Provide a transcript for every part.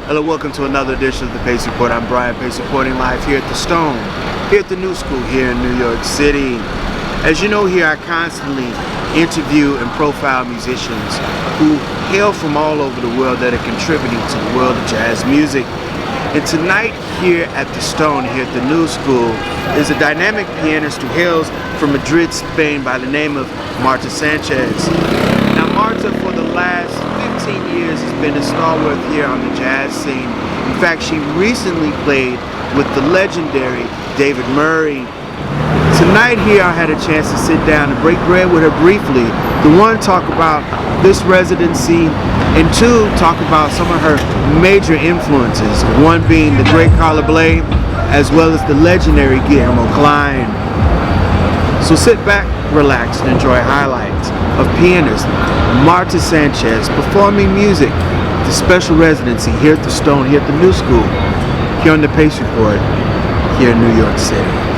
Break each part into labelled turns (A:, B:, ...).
A: Hello, welcome to another edition of the Pace Report. I'm Brian Pace, reporting live here at the Stone, here at the New School here in New York City. As you know, here I constantly interview and profile musicians who hail from all over the world that are contributing to the world of jazz music. And tonight here at the Stone, here at the New School, is a dynamic pianist who hails from Madrid, Spain by the name of Marta Sanchez. Now Marta, for the last 15 years, has been a stalwart here on the jazz scene. In fact, she recently played with the legendary David Murray. Tonight here I had a chance to sit down and break bread with her briefly. To one, talk about this residency, and two, talk about some of her major influences, one being the great Carla Bley, as well as the legendary Guillerno Klein. So sit back, relax, and enjoy highlights of pianist Marta Sanchez performing music at the special residency here at the Stone, here at the New School, here on the Pace Report, here in New York City.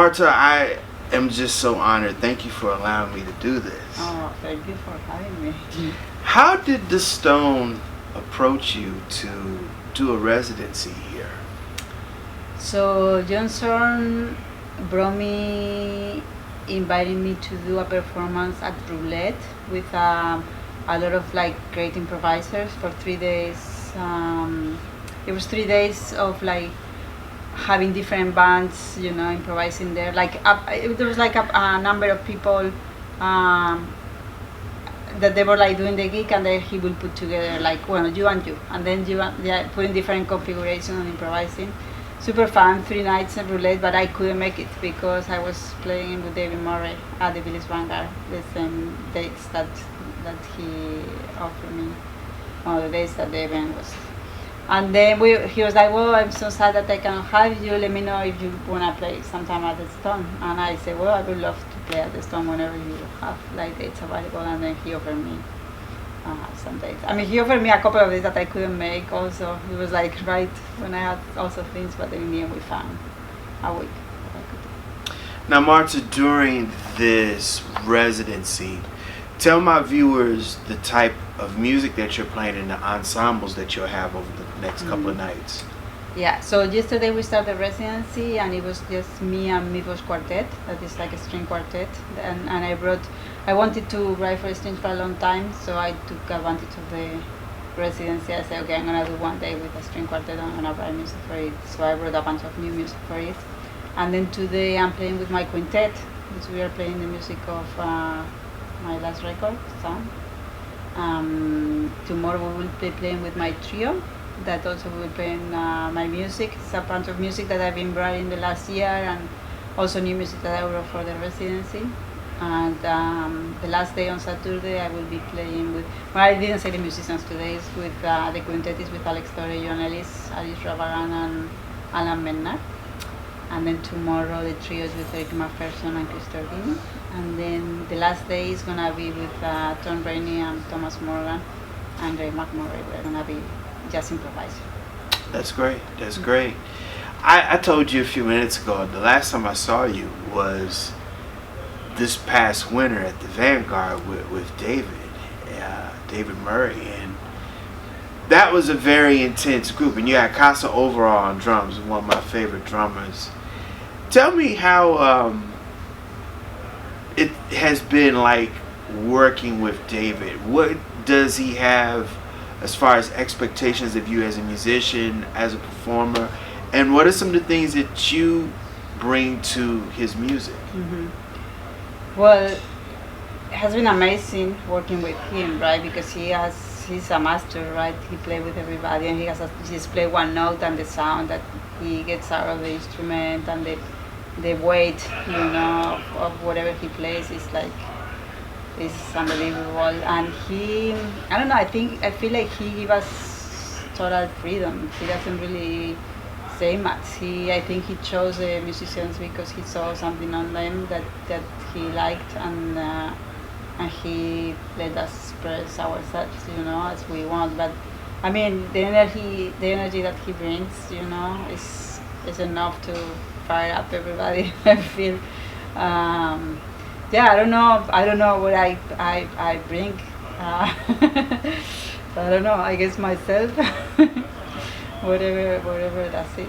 A: Marta, I am just so honored. Thank you for allowing me to do this.
B: Oh, thank you for having me.
A: How did the Stone approach you to do a residency here?
B: So Johnson invited me to do a performance at Roulette with a lot of like great improvisers for 3 days. It was 3 days of like having different bands, improvising there. Like there was like a number of people that they were like doing the gig, and then he will put together like, well, you and you, and then putting different configurations and improvising. Super fun, 3 nights in Roulette, but I couldn't make it because I was playing with David Murray at the Village Vanguard, the same dates that he offered me, one of the days that the event was. And then he was like, well, I'm so sad that I cannot have you, let me know if you want to play sometime at the Stone. And I said, well, I would love to play at the Stone whenever you have like dates available. And then he offered me some dates. I mean, he offered me a couple of days that I couldn't make also. It was like right when I had also things, but then in the end we found a week that I could do.
A: Now, Marta, during this residency, tell my viewers the type of music that you're playing and the ensembles that you'll have over the next couple of nights.
B: Yeah, so yesterday we started Residency, and it was just me and Mivo's quartet, that is like a string quartet, and I wanted to write for strings for a long time, so I took advantage of the Residency. I said, okay, I'm going to do one day with a string quartet, I'm going to write music for it, so I wrote a bunch of new music for it. And then today I'm playing with my quintet, which we are playing the music of my last record, Sound. Tomorrow we will be playing with my trio, that also will be playing my music. It's a bunch of music that I've been writing the last year, and also new music that I wrote for the Residency. And the last day on Saturday I will be playing with, well, I didn't say the musicians today, it's with the quintet is with Alex Torre, John Ellis, Alice Ravagan and Alan Menard. And then tomorrow the trio is with Eric McPherson and Chris Tordini. And then the last day is gonna be with Tom Rainey and Thomas Morgan and Ray McMurray. We're gonna be just improvising.
A: That's great. That's great. I told you a few minutes ago, the last time I saw you was this past winter at the Vanguard with David Murray, and that was a very intense group. And you had Casa Overall on drums, one of my favorite drummers. Tell me how it has been like working with David. What does he have as far as expectations of you as a musician, as a performer, and what are some of the things that you bring to his music?
B: Well, it has been amazing working with him, right? Because he's a master, right? He plays with everybody, and he just play one note, and the sound that he gets out of the instrument and the weight, of whatever he plays is unbelievable. And I feel like he gives us total freedom. He doesn't really say much. I think he chose the musicians because he saw something on them that he liked, and he let us express ourselves, as we want. But I mean, the energy that he brings, is enough to fire up everybody. I feel. I don't know what I bring. I don't know. I guess myself. whatever. That's it.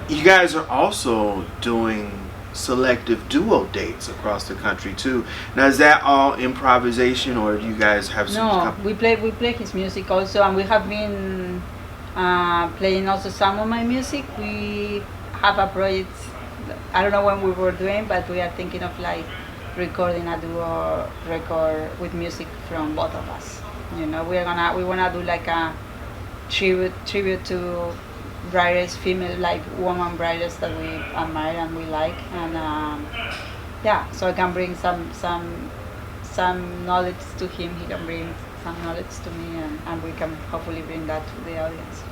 A: You guys are also doing selective duo dates across the country too. Now, is that all improvisation, or do you guys have some?
B: No, we play his music also, and we have been playing also some of my music. We have a project. I don't know when we were doing, but we are thinking of like recording a duo record with music from both of us. We wanna do like a tribute to writers, female like woman writers that we admire and we like, and so I can bring some knowledge to him. He can bring some knowledge to me, and we can hopefully bring that to the audience.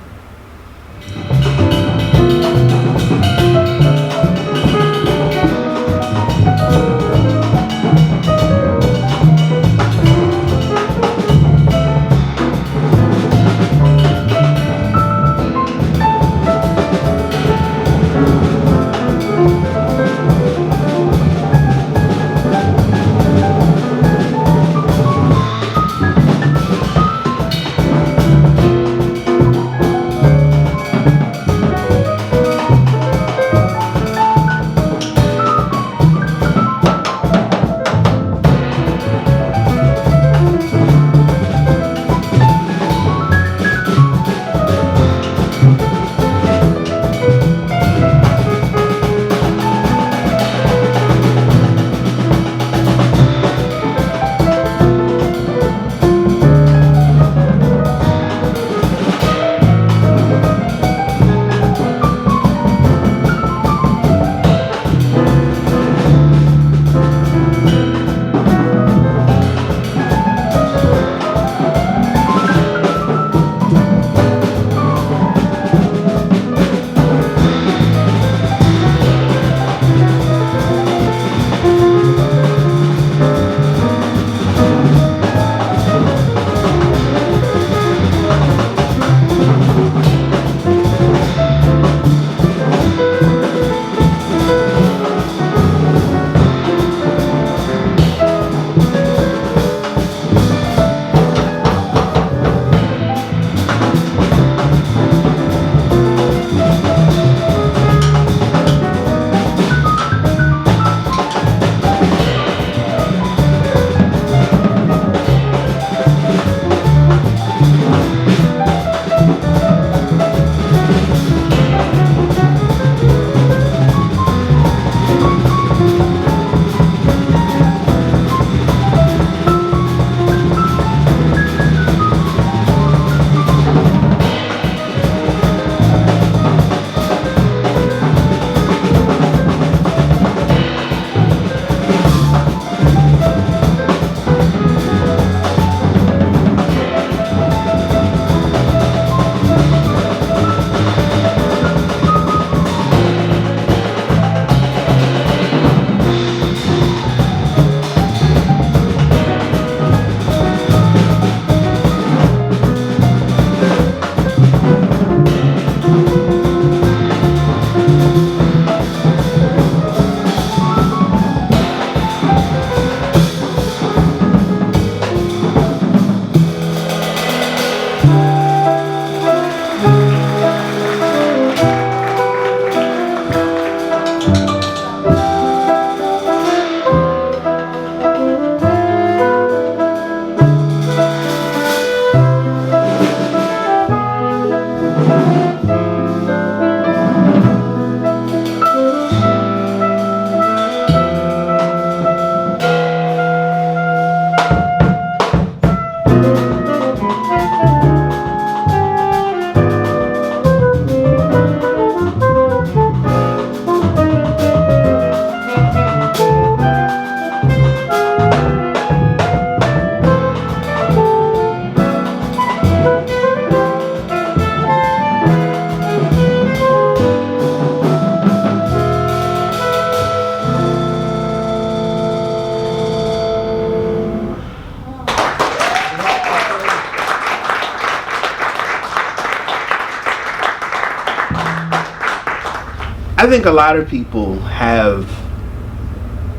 A: think a lot of people have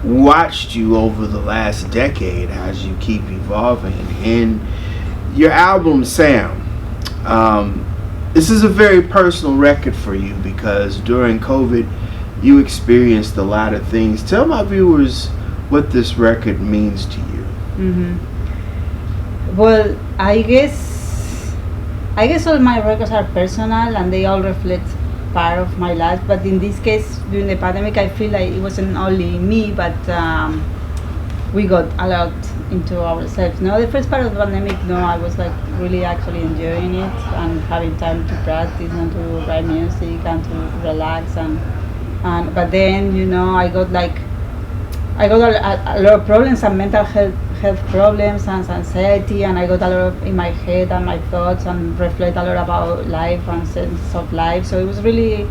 A: watched you over the last decade as you keep evolving in your album Sam. This is a very personal record for you because during COVID you experienced a lot of things. Tell my viewers what this record means to you.
B: Well, I guess all my records are personal and they all reflect part of my life, but in this case during the pandemic I feel like it wasn't only me, but we got a lot into ourselves. No, the first part of the pandemic, no, I was like really actually enjoying it and having time to practice and to write music and to relax and but then I got a lot of problems and mental health problems and anxiety, and I got a lot of in my head and my thoughts and reflect a lot about life and sense of life. So it was really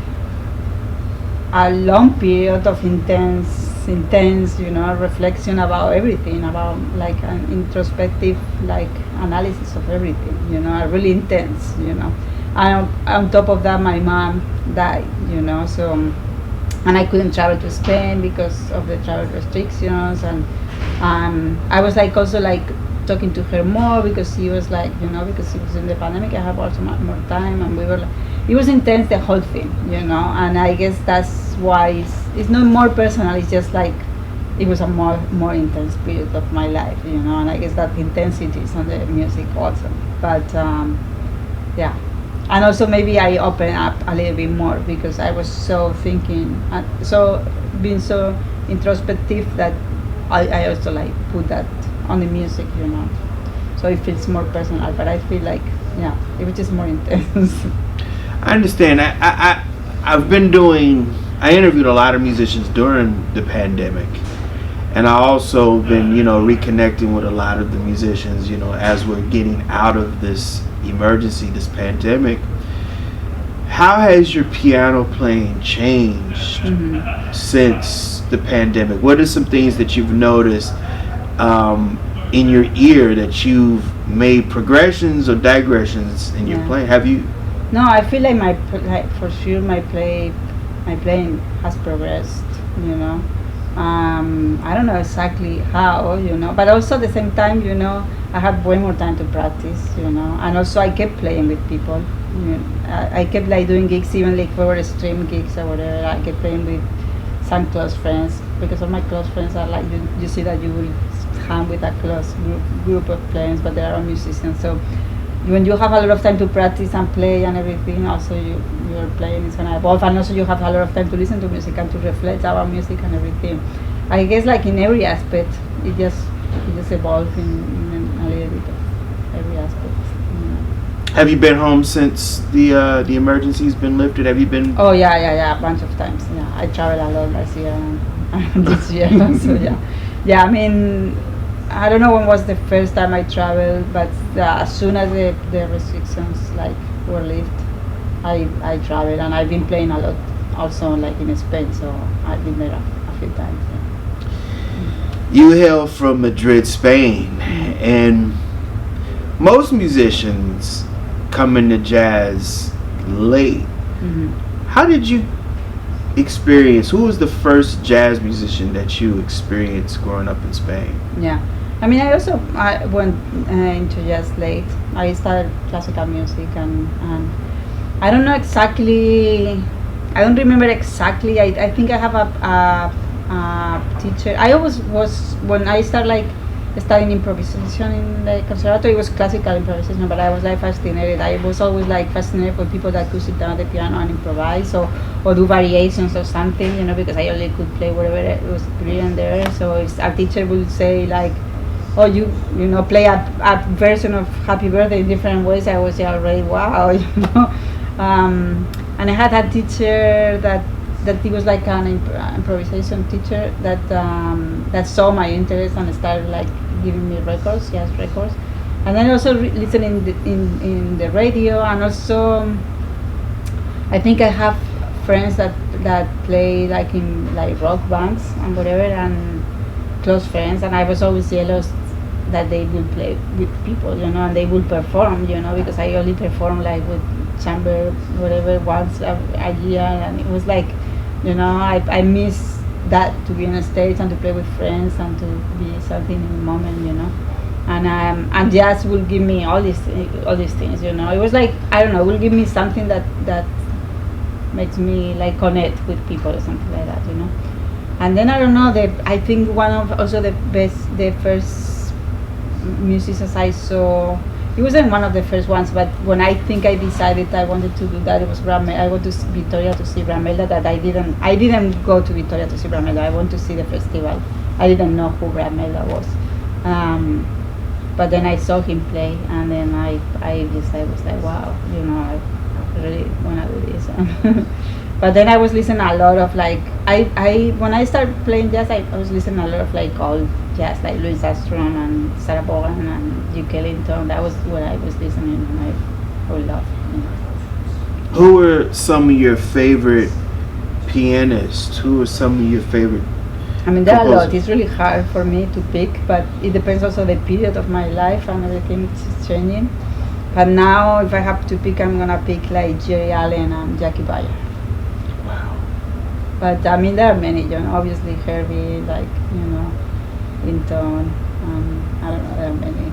B: a long period of intense reflection about everything, about like an introspective like analysis of everything, really intense, and on top of that my mom died, so and I couldn't travel to Spain because of the travel restrictions, and I was like also like talking to her more because she was like, because it was in the pandemic I have also more time, and we were like, it was intense, the whole thing, and I guess that's why it's not more personal, it's just like it was a more intense period of my life, and I guess that intensity is on the music also, but yeah. And also maybe I open up a little bit more because I was so thinking, being so introspective that I also like put that on the music, so it feels more personal, but I feel like, yeah, it was just more intense.
A: I understand. I interviewed a lot of musicians during the pandemic, and I also been, reconnecting with a lot of the musicians, as we're getting out of this emergency, this pandemic. How has your piano playing changed since the pandemic? What are some things that you've noticed in your ear that you've made progressions or digressions in your playing? Have you?
B: No, I feel like for sure my playing has progressed, I don't know exactly how, but also at the same time, I had way more time to practice, and also I kept playing with people. I kept like doing gigs, even like for stream gigs or whatever. I kept playing with some close friends because all my close friends are like, you see that you will hang with a close group of players, but they are all musicians. So when you have a lot of time to practice and play and everything, also your playing is gonna evolve, and also you have a lot of time to listen to music and to reflect about music and everything. I guess like in every aspect, it just evolved in a little bit of every aspect.
A: Have you been home since the emergency's been lifted? Have you been?
B: Oh yeah, a bunch of times. Yeah, I travel a lot last year and this year. So yeah. I mean, I don't know when was the first time I traveled, but as soon as the restrictions like were lifted, I traveled, and I've been playing a lot also like in Spain. So I've been there a few times. Yeah.
A: You hail from Madrid, Spain, and most musicians come into jazz late. How did you experience? Who was the first jazz musician that you experienced growing up in Spain?
B: Yeah, I mean, I went into jazz late. I started classical music, and I don't know exactly. I don't remember exactly. I think I have a teacher. I always was when I started like studying improvisation in the conservatory. It was classical improvisation, but I was like fascinated. I was always like fascinated for people that could sit down at the piano and improvise or do variations or something, because I only could play whatever it was brilliant there. So if our teacher would say like, oh, you play a version of Happy Birthday in different ways, I was already wow, and I had a teacher that he was like an improvisation teacher that saw my interest and started like giving me jazz records, and then also listening in the radio, and also I think I have friends that play like in like rock bands and whatever, and close friends, and I was always jealous that they will play with people, and they will perform, because I only perform like with chamber whatever once a year, and it was like You know, I miss that, to be on a stage and to play with friends and to be something in the moment, you know. And jazz will give me all these things, you know. It was like, I don't know, will give me something that makes me like connect with people or something like that, you know. And then I don't know, I think one of also the first musicians I saw, it wasn't one of the first ones, but when I think I decided I wanted to do that, it was Bramelda. I went to Victoria to see Bramelda. That I didn't go to Victoria to see Bramelda. I went to see the festival. I didn't know who Bramelda was, but then I saw him play, and then I was like, wow, you know, I really wanna do this. But then I was listening a lot of like, I when I started playing jazz, I was listening a lot of like old jazz, like Louis Armstrong and Sarah Vaughan and Duke Ellington. That was what I was listening, and I would love. You know.
A: Who were some of your favorite pianists? Who were some of your favorite?
B: I mean, there are a lot. It's really hard for me to pick, but it depends also the period of my life and everything is changing. But now, if I have to pick, I'm gonna pick like Jerry Allen and Jackie Bayer.
A: Wow.
B: But I mean, there are many, you know, obviously Herbie, like, you know, Linton, I don't know, there are many.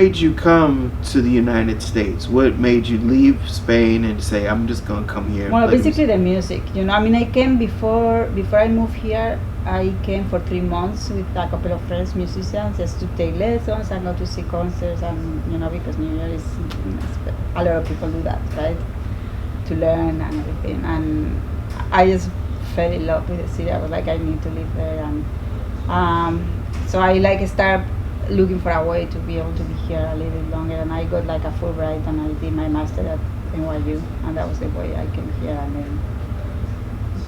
A: made you come to the United States? What made you leave Spain and say, I'm just gonna come here? And
B: Well,
A: play
B: basically the music. You know, I mean, I came before I moved here. I came for 3 months with a couple of friends, musicians, just to take lessons and go to see concerts, and you know, because New York is a lot of people do that, right? To learn and everything. And I just fell in love with the city. I was like, I need to live there, and so I like start looking for a way to be able to be here a little bit longer. And I got like a Fulbright, and I did my master at NYU, and that was the way I came here. And then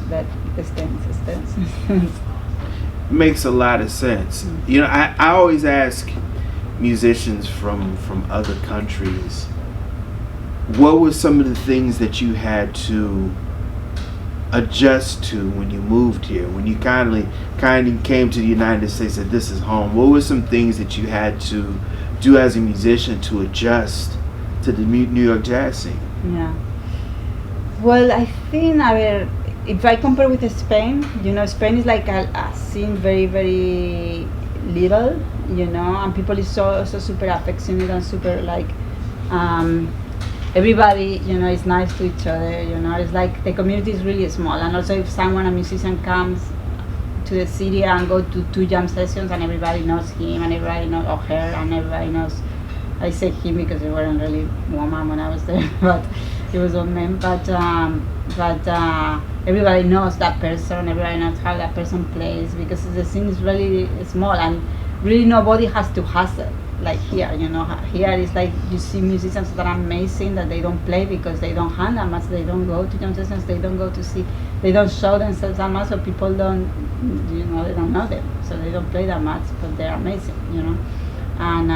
B: that extends.
A: Makes a lot of sense.
B: Mm.
A: You know, I always ask musicians from other countries, what were some of the things that you had to adjust to when you moved here, when you kind of came to the United States, that this is home? What were some things that you had to do as a musician to adjust to the New York jazz scene?
B: Yeah. Well, I think if I compare with Spain, you know, Spain is like a scene very, very little, you know, and people is so super affectionate and super like, everybody, you know, is nice to each other, you know, it's like the community is really small. And also if a musician comes to the city and go to 2 jam sessions, and everybody knows him and everybody knows or her and everybody knows, I say him because they weren't really woman when I was there, but it was all men, but everybody knows that person, everybody knows how that person plays, because the scene is really small and really nobody has to hustle like here, you know. Here is like you see musicians that are amazing that they don't play because they don't hand that much, they don't go to jam sessions, they don't go to see, they don't show themselves that much, so people don't, you know, they don't know them, so they don't play that much, but they're amazing, you know. And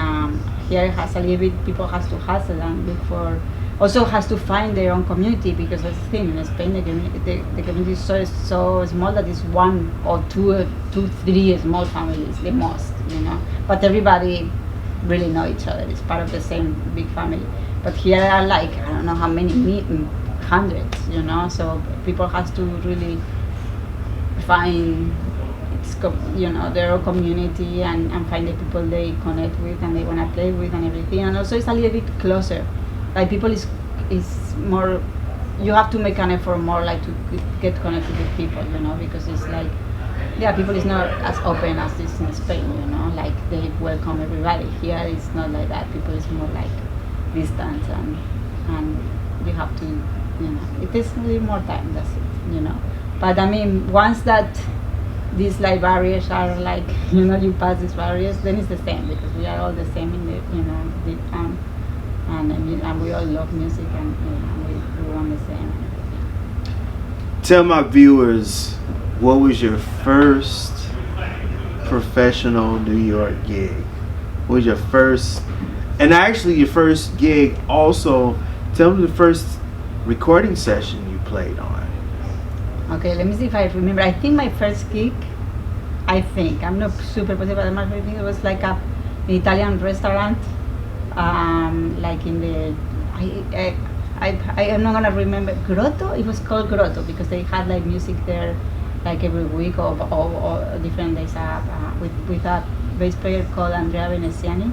B: here it has a little bit, people has to hustle and look for, also has to find their own community, because that's the thing, in Spain the community is so small that it's 1 or 2, 3 small families, the most, you know. But everybody really know each other, it's part of the same big family. But here are like, I don't know how many, hundreds, you know, so people has to really find, you know, their own community and find the people they connect with and they want to play with and everything. And also it's a little bit closer, like people is more, you have to make an effort more like to get connected with people, you know, because it's like, yeah, people is not as open as this in Spain, you know, like they welcome everybody. Here it's not like that, people is more like distant, and you have to, you know, it takes a little more time, that's it, you know. But I mean, once that these like barriers are like, you know, you pass these barriers, then it's the same, because we are all the same in the, you know, deep down, and we all love music, and you know, we want the same and everything.
A: Tell my viewers, what was your first professional New York gig? What was your first, and actually your first gig also, tell me the first recording session you played on.
B: Okay, let me see if I remember. I think my first gig, I'm not super positive, but I think it was like an Italian restaurant, like in the, I am not gonna remember, Grotto? It was called Grotto because they had like music there like every week or different days with a bass player called Andrea Veneziani.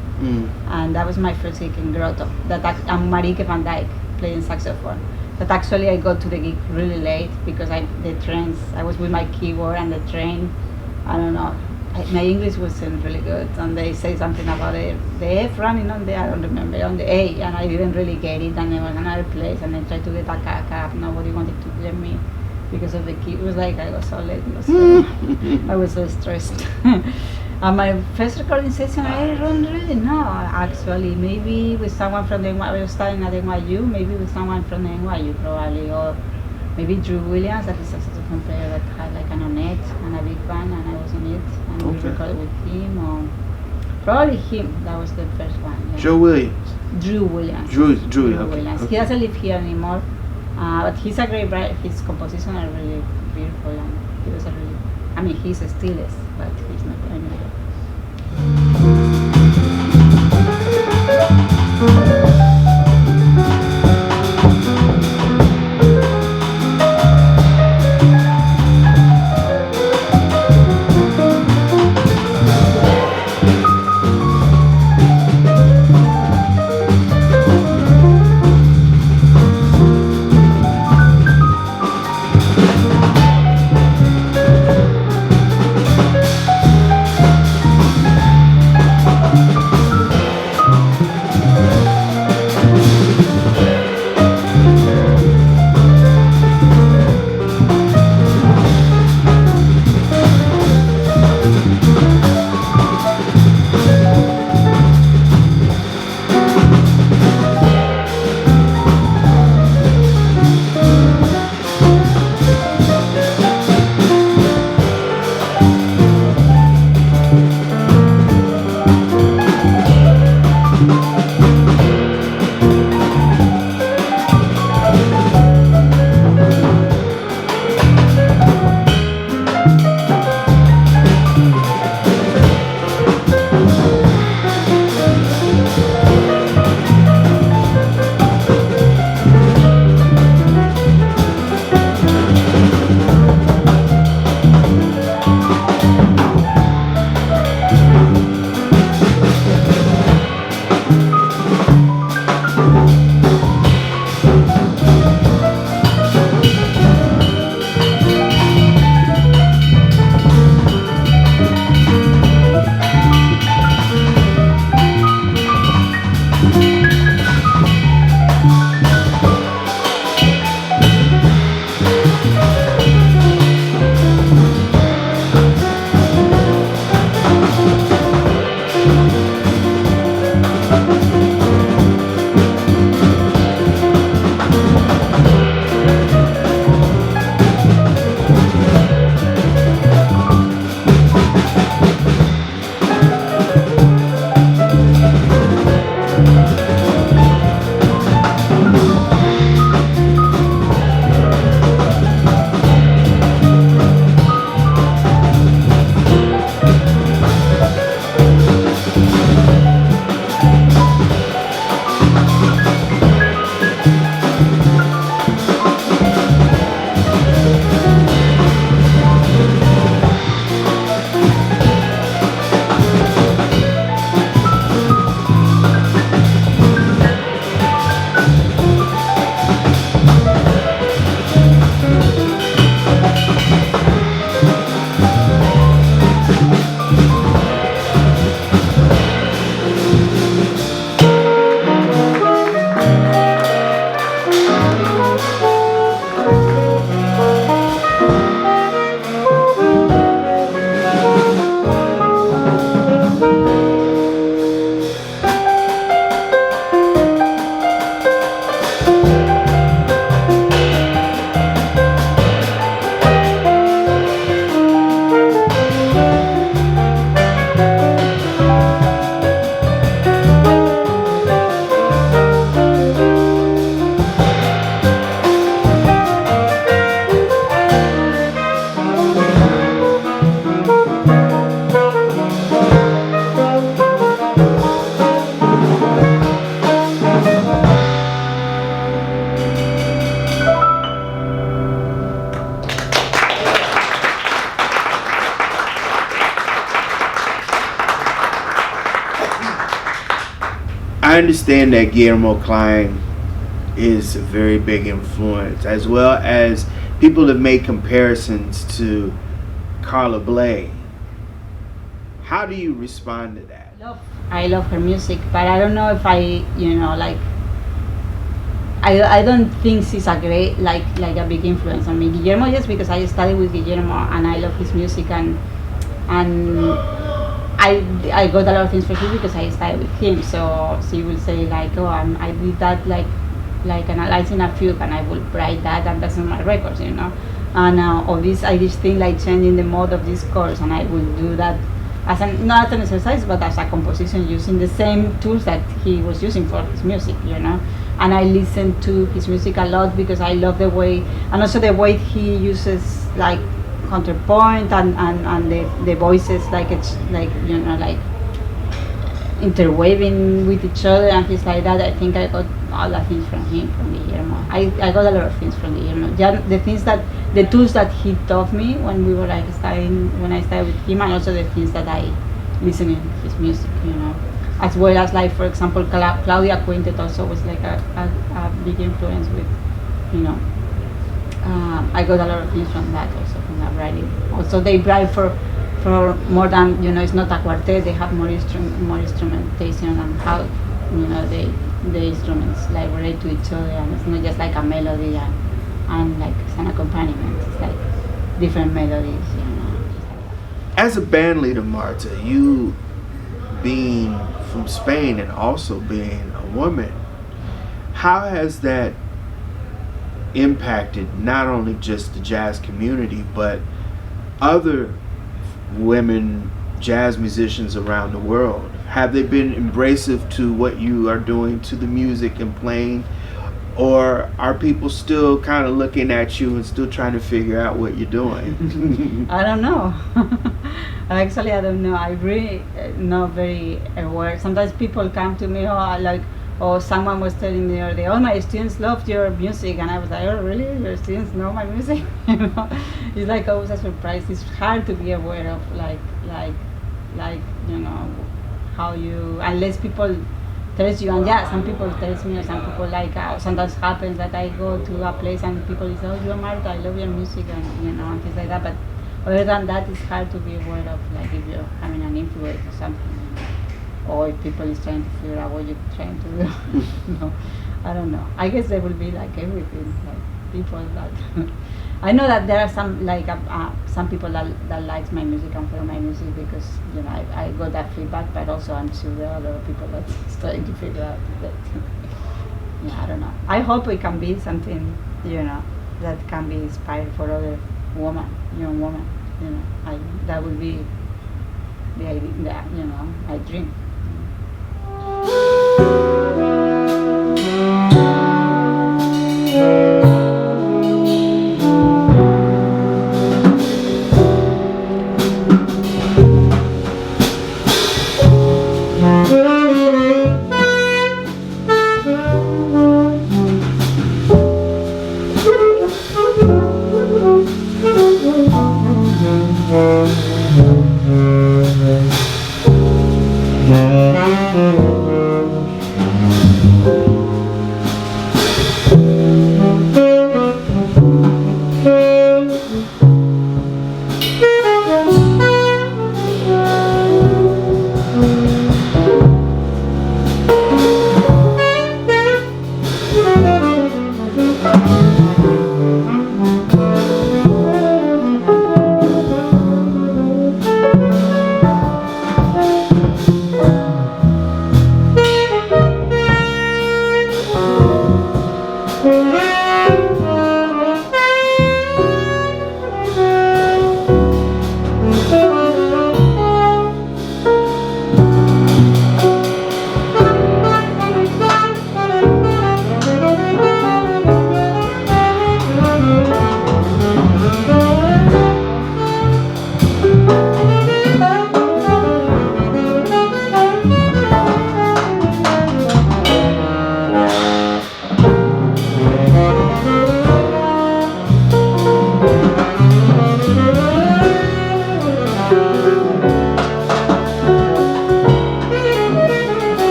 B: And that was my first gig in Grotto. And Marieke van Dijk playing saxophone. But actually I got to the gig really late because I was with my keyboard and the train, I don't know, my English wasn't really good, and they say something about the F running on the, I don't remember, on the A, and I didn't really get it, and there was another place, and I tried to get a cab, nobody wanted to get me because of the key. It was like I was so late, I was so stressed. And my first recording session, I don't really know, actually. Maybe with someone from the NYU, I was studying at NYU, maybe with someone from the NYU probably, or maybe Drew Williams, that is a saxophone player that had like an Onette and a big band, and I was on it, and we recorded with him, or probably him, that was the first one. Yeah.
A: Joe Williams?
B: Drew Williams.
A: Drew
B: Okay. Williams.
A: Okay.
B: He doesn't live here anymore, but he's a great writer, his compositions are really beautiful, and he was a really, I mean, he's still is, but he's not anymore.
A: I understand that Guillermo Klein is a very big influence, as well as people have made comparisons to Carla Bley. How do you respond to that?
B: I love her music, but I don't know if I, like, I don't think she's a great, like a big influence on me. Guillermo, yes, because I studied with Guillermo and I love his music, and I got a lot of things from him because I studied with him. So she will say like, oh, I did that like analyzing a fugue, and I will write that, and that's on my records, And or this thing like changing the mode of this chorus, and I will do that as not an exercise, but as a composition using the same tools that he was using for his music, And I listen to his music a lot because I love the way, and also the way he uses like counterpoint and the voices, like it's like like interweaving with each other and things like that. I think I got all the things from him, from Guillermo. I got a lot of things from Guillermo. The tools that he taught me when we were like when I started with him, and also the things that I listen in his music, As well as like, for example, Claudia Quintet also was like a big influence with, I got a lot of things from that also, from that writing. Also they write for more than, it's not a quartet, they have more instrumentation and how, the instruments like relate to each other, and it's not just like a melody and like it's an accompaniment, it's like different melodies,
A: As a band leader, Marta, you being from Spain and also being a woman, how has that impacted not only just the jazz community, but other women jazz musicians around the world? Have they been embracive to what you are doing to the music and playing, or are people still kind of looking at you and still trying to figure out what you're doing?
B: I don't know. Actually, I don't know. I really not very aware. Sometimes people come to me, or someone was telling me the other day, oh, my students loved your music, and I was like, oh, really? Your students know my music? It's like always a surprise. It's hard to be aware of how you, unless people tells you, and yeah, some people tells me, or some people sometimes happens that I go to a place and people say, oh, you're Marta, I love your music, and and things like that. But other than that, it's hard to be aware of, like, if you're having an influence or something, or if people is trying to figure out what you're trying to do. I don't know. I guess there will be like everything, like people that I know that there are some some people that likes my music and follow my music because I got that feedback, but also I'm sure there are other people that's starting to figure out that. I don't know. I hope it can be something that can be inspired for other young women. That would be the idea. My dream.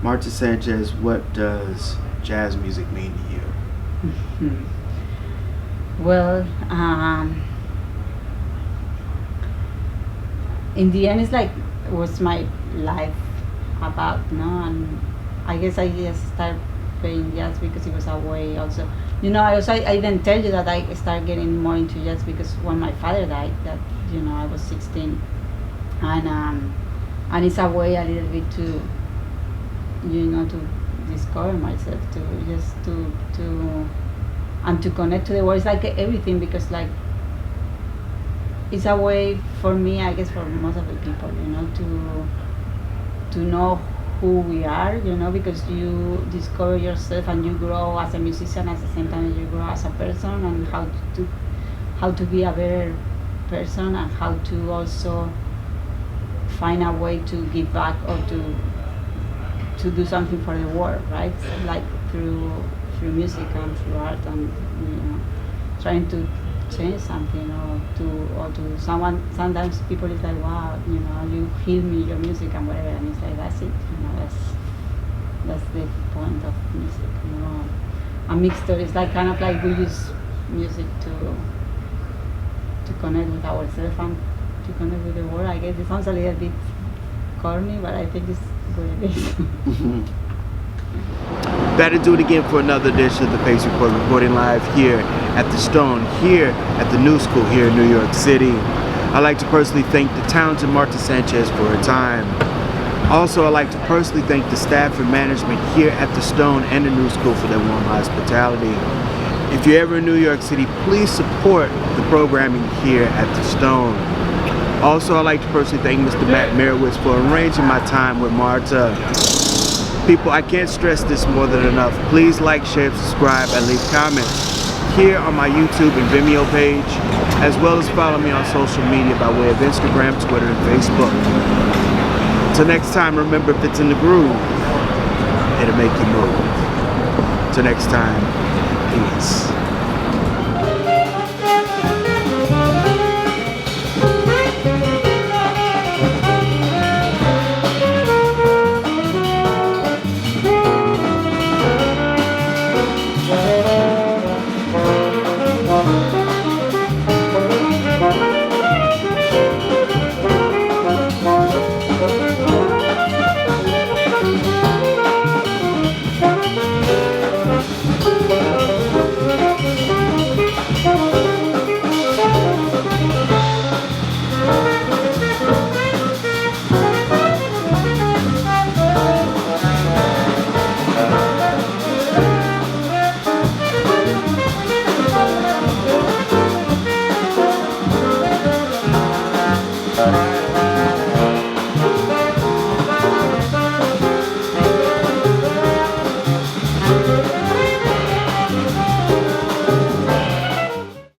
A: Marta Sanchez, what does jazz music mean to you?
B: Well, in the end, it's like was my life about, no? And I guess I just started playing jazz because it was a way also. I didn't tell you that I started getting more into jazz because when my father died, that I was 16, and it's a way a little bit to to discover myself, to just to and to connect to the world. It's like everything, because like it's a way for me, I guess for most of the people, to know who we are, because you discover yourself and you grow as a musician at the same time as you grow as a person, and how to be a better person, and how to also find a way to give back, or to do something for the world, right? Like through music and through art, and trying to change something, or to someone. Sometimes people is like, wow, you heal me, your music and whatever, and it's like, that's it, that's the point of music, A mixture is like kind of like we use music to connect with ourselves and to connect with the world. I guess it sounds a little bit corny, but I think it's what it is.
A: Better do it again for another edition of the Pace Report, recording live here at the Stone, here at the New School here in New York City. I'd like to personally thank the talented Marta Sanchez for her time. Also, I'd like to personally thank the staff and management here at the Stone and the New School for their warm hospitality. If you're ever in New York City, please support the programming here at the Stone. Also, I'd like to personally thank Mr. Matt Merowitz for arranging my time with Marta. People, I can't stress this more than enough. Please like, share, subscribe, and leave comments here on my YouTube and Vimeo page, as well as follow me on social media by way of Instagram, Twitter, and Facebook. Till next time, remember, if it's in the groove, it'll make you move. Till next time, peace.